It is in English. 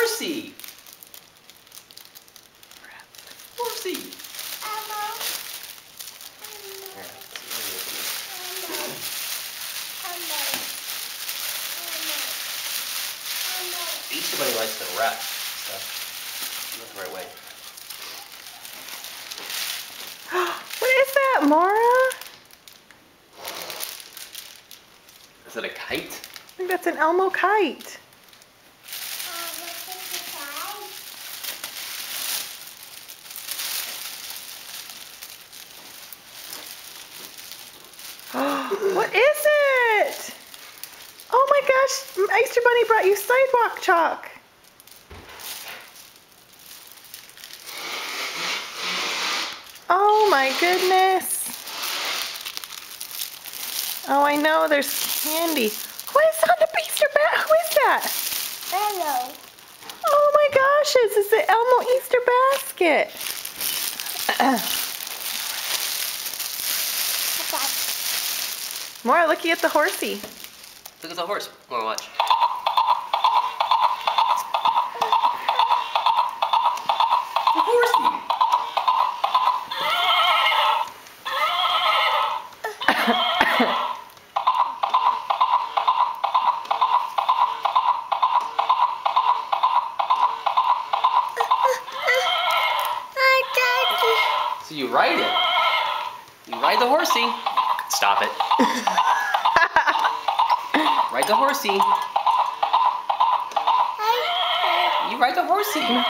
horsey. Horsey. Easter Bunny likes to wrap stuff. Not the right way. What is that, Mara? Is it a kite? I think that's an Elmo kite. What is it? Oh my gosh, Easter Bunny brought you sidewalk chalk. Oh my goodness. Oh, I know, there's candy. What is on the Easter basket? Who is that? Hello. Oh my gosh, this is the Elmo Easter basket. Mara, looky at the horsey. Look at the horse. Wanna watch? The horsey. So you ride it. You ride the horsey. Stop it. Ride the horsey. You ride the horsey.